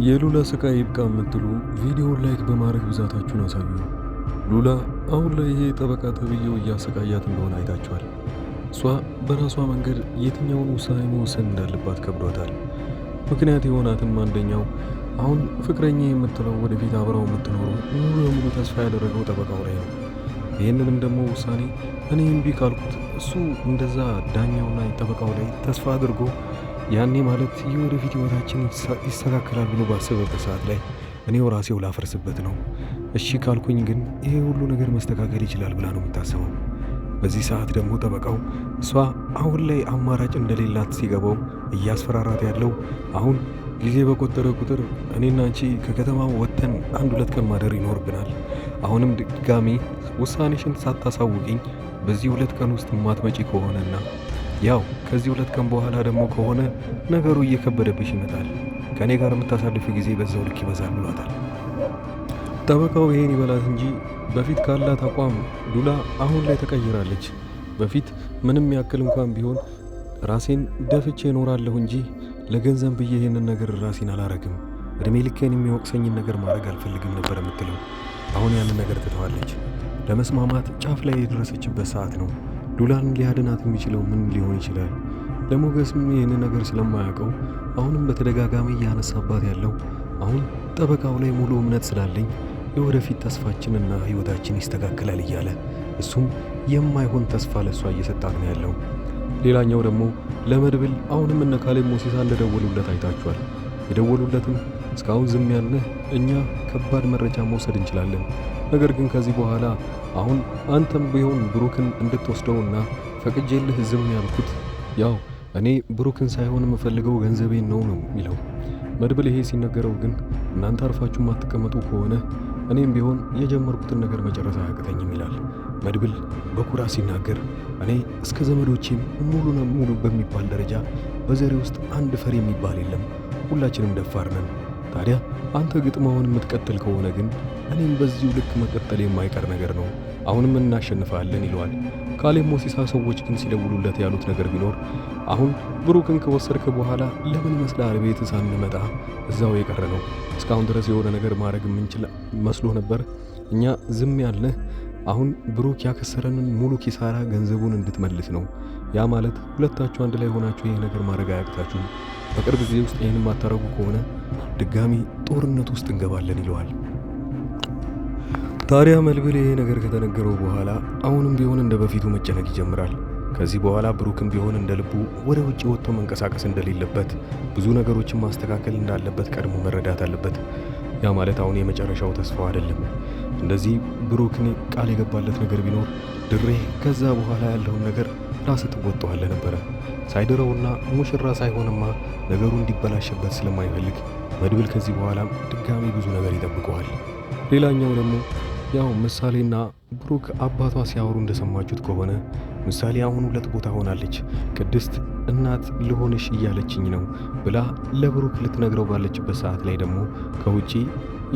የሉላ ስቃይ ይብቃ የምትሉ ቪዲዮውን ላይክ በማድረግ ብዛታችሁን አሳዩ። ሉላ አሁን ላይ ይሄ ጠበቃ ተብዬው እያሰቃያት እንደሆነ አይታችኋል። እሷ በራሷ መንገድ የትኛውን ውሳኔ መወሰን እንዳለባት ከብዷታል። ምክንያት የሆናትም አንደኛው አሁን ፍቅረኛ የምትለው ወደፊት አብረው የምትኖረው ሙሉ ለሙሉ ተስፋ ያደረገው ጠበቃው ላይ ነው። ይህንንም ደግሞ ውሳኔ እኔ እምቢ ካልኩት እሱ እንደዛ ዳኛውና ጠበቃው ላይ ተስፋ አድርጎ ያኔ ማለት የወደፊት ህይወታችን ይስተካከላል ብሎ ባሰበበት ሰዓት ላይ እኔው ራሴው ላፈርስበት ነው። እሺ ካልኩኝ ግን ይሄ ሁሉ ነገር መስተካከል ይችላል ብላ ነው የምታስበው። በዚህ ሰዓት ደግሞ ጠበቃው እሷ አሁን ላይ አማራጭ እንደሌላት ሲገባው እያስፈራራት ያለው አሁን ጊዜ በቆጠረ ቁጥር እኔና አንቺ ከከተማው ወጥተን 1-2 ቀን ማደር ይኖርብናል። አሁንም ድጋሚ ውሳኔሽን ሳታሳውቂኝ በዚህ 2 ቀን ውስጥ ማትመጪ ከሆነና ያው ከዚህ 2 ቀን በኋላ ደግሞ ከሆነ ነገሩ እየከበደብሽ ይመጣል፣ ከኔ ጋር የምታሳልፊ ጊዜ በዛው ልክ ይበዛል ብሏታል። ጠበቃው ይሄን ይበላት እንጂ በፊት ካላት አቋም ሉላ አሁን ላይ ተቀይራለች። በፊት ምንም ያክል እንኳን ቢሆን ራሴን ደፍቼ እኖራለሁ እንጂ ለገንዘብ ብዬ ይሄንን ነገር ራሴን አላረግም፣ እድሜ ልኬን የሚወቅሰኝን ነገር ማድረግ አልፈልግም ነበር የምትለው። አሁን ያንን ነገር ትተዋለች። ለመስማማት ጫፍ ላይ የደረሰችበት ሰዓት ነው። ሉላን ሊያድናት የሚችለው ምን ሊሆን ይችላል? ለሞገስም ይህንን ነገር ስለማያውቀው አሁንም በተደጋጋሚ እያነሳባት ያለው አሁን ጠበቃው ላይ ሙሉ እምነት ስላለኝ የወደፊት ተስፋችንና ህይወታችን ይስተካከላል እያለ እሱም የማይሆን ተስፋ ለሷ እየሰጣት ነው ያለው። ሌላኛው ደግሞ ለመድብል አሁንም እነ ካሌብ ሞሲሳ እንደደወሉለት አይታችኋል። የደወሉለትም እስካሁን ዝም ያልንህ እኛ ከባድ መረጃ መውሰድ እንችላለን፣ ነገር ግን ከዚህ በኋላ አሁን አንተም ቢሆን ብሩክን እንድትወስደውና ፈቅጄልህ ዝም ያልኩት ያው እኔ ብሩክን ሳይሆን የምፈልገው ገንዘቤን ነው የሚለው መድብል። ይሄ ሲነገረው ግን እናንተ አርፋችሁ ማትቀመጡ ከሆነ እኔም ቢሆን የጀመርኩትን ነገር መጨረስ አያቅተኝም ይላል መድብል በኩራት ሲናገር። እኔ እስከ ዘመዶቼም ሙሉ በሚባል ደረጃ በዘሬ ውስጥ አንድ ፈሪ የሚባል የለም፣ ሁላችንም ደፋር ነን። ታዲያ አንተ ግጥማውን የምትቀጥል ከሆነ ግን እኔም በዚሁ ልክ መቀጠል የማይቀር ነገር ነው፣ አሁንም እናሸንፋለን ይለዋል። ካሌብ ሞሲሳ ሰዎች ግን ሲደውሉለት ያሉት ነገር ቢኖር አሁን ብሩክን ከወሰድክ በኋላ ለምን ይመስላል ቤት ሳንመጣ እዛው የቀረ ነው? እስካሁን ድረስ የሆነ ነገር ማድረግ የምንችል መስሎ ነበር እኛ ዝም ያልነህ። አሁን ብሩክ ያከሰረንን ሙሉ ኪሳራ ገንዘቡን እንድትመልስ ነው። ያ ማለት ሁለታችሁ አንድ ላይ ሆናችሁ ይሄ ነገር ማድረግ አያቅታችሁም። በቅርብ ጊዜ ውስጥ ይህን ማታረጉ ከሆነ ድጋሚ ጦርነት ውስጥ እንገባለን ይለዋል። ታዲያ መልብል ይሄ ነገር ከተነገረው በኋላ አሁንም ቢሆን እንደ በፊቱ መጨነቅ ይጀምራል። ከዚህ በኋላ ብሩክም ቢሆን እንደ ልቡ ወደ ውጭ ወጥቶ መንቀሳቀስ እንደሌለበት፣ ብዙ ነገሮችን ማስተካከል እንዳለበት ቀድሞ መረዳት አለበት። ያ ማለት አሁን የመጨረሻው ተስፋው አይደለም። እንደዚህ ብሩክን ቃል የገባለት ነገር ቢኖር ድሬ ከዛ በኋላ ያለውን ነገር ራስ ትወጣዋለህ ነበረ። ሳይድረውና ሙሽራ ሳይሆንማ ነገሩ እንዲበላሽበት ስለማይፈልግ መድብል ከዚህ በኋላ ድጋሚ ብዙ ነገር ይጠብቀዋል። ሌላኛው ደግሞ ያው ምሳሌና ብሩክ አባቷ ሲያወሩ እንደሰማችሁት ከሆነ ምሳሌ አሁን 2 ቦታ ሆናለች። ቅድስት እናት ልሆንሽ እያለችኝ ነው ብላ ለብሩክ ልትነግረው ባለችበት ሰዓት ላይ ደግሞ ከውጪ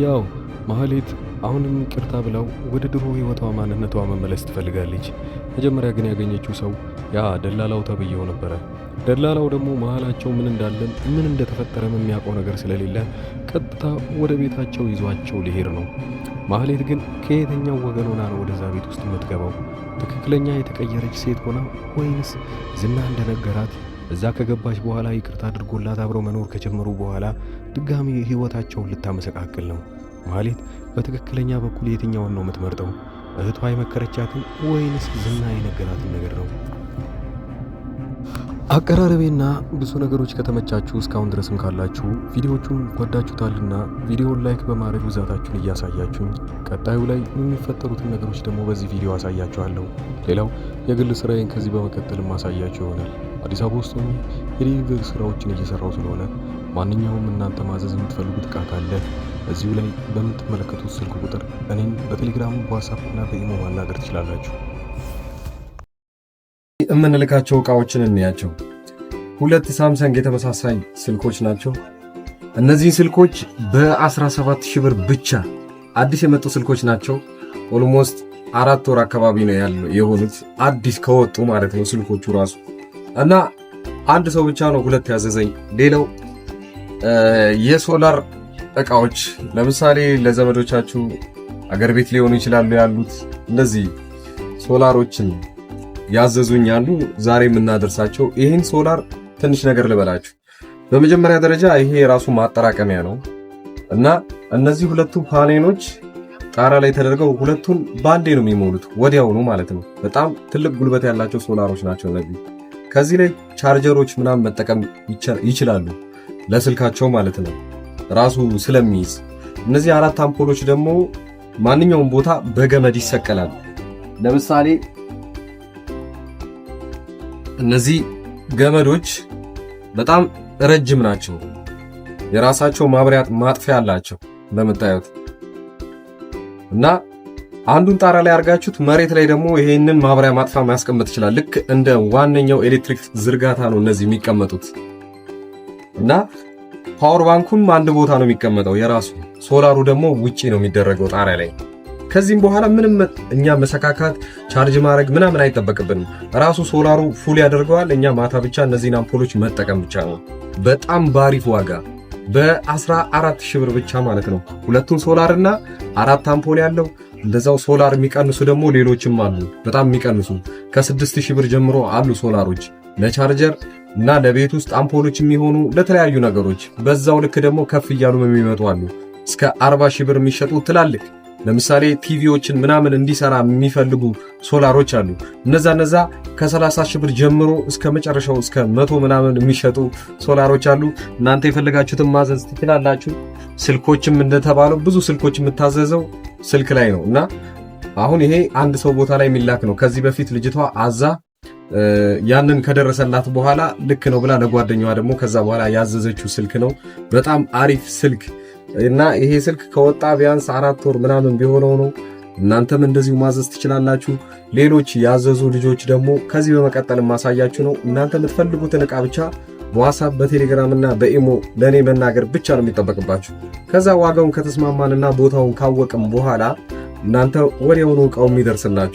ያው ማህሌት አሁንም ይቅርታ ብላው ወደ ድሮ ህይወቷ ማንነቷ መመለስ ትፈልጋለች። መጀመሪያ ግን ያገኘችው ሰው ያ ደላላው ተብዬው ነበረ። ደላላው ደግሞ መሃላቸው ምን እንዳለን ምን እንደተፈጠረም የሚያውቀው ነገር ስለሌለ ቀጥታ ወደ ቤታቸው ይዟቸው ሊሄድ ነው። ማህሌት ግን ከየትኛው ወገን ሆና ነው ወደዛ ቤት ውስጥ የምትገባው? ትክክለኛ የተቀየረች ሴት ሆና ወይንስ ዝና እንደነገራት እዛ ከገባች በኋላ ይቅርታ አድርጎላት አብረው መኖር ከጀመሩ በኋላ ድጋሚ ህይወታቸውን ልታመሰቃቅል ነው? ማህሌት በትክክለኛ በኩል የትኛውን ነው የምትመርጠው? እህቷ የመከረቻትን ወይንስ ዝና የነገራትን ነገር ነው? አቀራረቤና ብዙ ነገሮች ከተመቻችሁ እስካሁን ድረስም ካላችሁ ቪዲዮቹን ወዳችሁታልና ቪዲዮውን ላይክ በማድረግ ብዛታችሁን እያሳያችሁኝ ቀጣዩ ላይ የሚፈጠሩትን ነገሮች ደግሞ በዚህ ቪዲዮ አሳያችኋለሁ። ሌላው የግል ስራዬን ከዚህ በመቀጠል ማሳያችሁ ይሆናል። አዲስ አበባ ውስጥ ሆኜ የዴሊቨሪ ስራዎችን እየሰራው ስለሆነ ማንኛውም እናንተ ማዘዝ የምትፈልጉት ዕቃ ካለ እዚሁ ላይ በምትመለከቱት ስልክ ቁጥር እኔን በቴሌግራም በዋትስአፕ እና በኢሞ ማናገር ትችላላችሁ። የምንልካቸው ዕቃዎችን እንያቸው። 2 ሳምሰንግ የተመሳሳይ ስልኮች ናቸው። እነዚህ ስልኮች በ17000 ብር ብቻ አዲስ የመጡ ስልኮች ናቸው። ኦልሞስት 4 ወር አካባቢ ነው የሆኑት አዲስ ከወጡ ማለት ነው ስልኮቹ ራሱ እና አንድ ሰው ብቻ ነው 2 ያዘዘኝ። ሌላው የሶላር እቃዎች ለምሳሌ ለዘመዶቻችሁ አገር ቤት ሊሆኑ ይችላሉ ያሉት እንደዚህ ሶላሮችን ያዘዙኝ ያሉ ዛሬ የምናደርሳቸው። ይህን ሶላር ትንሽ ነገር ልበላችሁ። በመጀመሪያ ደረጃ ይሄ የራሱ ማጠራቀሚያ ነው እና እነዚህ ሁለቱ ፓኔሎች ጣራ ላይ ተደርገው ሁለቱን ባንዴ ነው የሚሞሉት፣ ወዲያውኑ ማለት ነው። በጣም ትልቅ ጉልበት ያላቸው ሶላሮች ናቸው እነዚህ። ከዚህ ላይ ቻርጀሮች ምናምን መጠቀም ይችላሉ ለስልካቸው ማለት ነው ራሱ ስለሚይዝ። እነዚህ 4 አምፖሎች ደግሞ ማንኛውም ቦታ በገመድ ይሰቀላል። ለምሳሌ እነዚህ ገመዶች በጣም ረጅም ናቸው። የራሳቸው ማብሪያ ማጥፊያ አላቸው እንደምታዩት እና አንዱን ጣራ ላይ አርጋችሁት መሬት ላይ ደግሞ ይሄንን ማብሪያ ማጥፋ ማስቀመጥ ይችላል። ልክ እንደ ዋነኛው ኤሌክትሪክ ዝርጋታ ነው እነዚህ የሚቀመጡት እና ፓወር ባንኩም አንድ ቦታ ነው የሚቀመጠው የራሱ። ሶላሩ ደግሞ ውጪ ነው የሚደረገው ጣሪያ ላይ። ከዚህም በኋላ ምንም እኛ መሰካካት ቻርጅ ማድረግ ምናምን አይጠበቅብንም። ራሱ ሶላሩ ፉል ያደርገዋል። እኛ ማታ ብቻ እነዚህን አምፖሎች መጠቀም ብቻ ነው። በጣም ባሪፍ ዋጋ በ14,000 ብር ብቻ ማለት ነው። ሁለቱን ሶላር እና 4 አምፖል ያለው እንደዛው ሶላር የሚቀንሱ ደግሞ ሌሎችም አሉ። በጣም የሚቀንሱ ከ6,000 ብር ጀምሮ አሉ ሶላሮች ለቻርጀር እና ለቤት ውስጥ አምፖሎች የሚሆኑ ለተለያዩ ነገሮች። በዛው ልክ ደግሞ ከፍ እያሉ የሚመጡ አሉ። እስከ 40,000 ብር የሚሸጡ ትላልቅ ለምሳሌ ቲቪዎችን ምናምን እንዲሰራ የሚፈልጉ ሶላሮች አሉ። እነዛ ከ30,000 ብር ጀምሮ እስከ መጨረሻው እስከ 100 ምናምን የሚሸጡ ሶላሮች አሉ። እናንተ የፈለጋችሁትን ማዘዝ ትችላላችሁ። ስልኮችም እንደተባለው ብዙ ስልኮች የምታዘዘው ስልክ ላይ ነው እና አሁን ይሄ አንድ ሰው ቦታ ላይ የሚላክ ነው። ከዚህ በፊት ልጅቷ አዛ ያንን ከደረሰላት በኋላ ልክ ነው ብላ ለጓደኛዋ ደግሞ ከዛ በኋላ ያዘዘችው ስልክ ነው። በጣም አሪፍ ስልክ እና ይሄ ስልክ ከወጣ ቢያንስ 4 ወር ምናምን ቢሆነው ነው። እናንተም እንደዚሁ ማዘዝ ትችላላችሁ። ሌሎች ያዘዙ ልጆች ደግሞ ከዚህ በመቀጠል ማሳያችሁ ነው። እናንተ የምትፈልጉትን ዕቃ ብቻ በዋትስአፕ በቴሌግራም እና በኢሞ ለኔ መናገር ብቻ ነው የሚጠበቅባችሁ። ከዛ ዋጋውን ከተስማማንና ቦታውን ካወቅም በኋላ እናንተ ወዲያውኑ ዕቃው የሚደርስላችሁ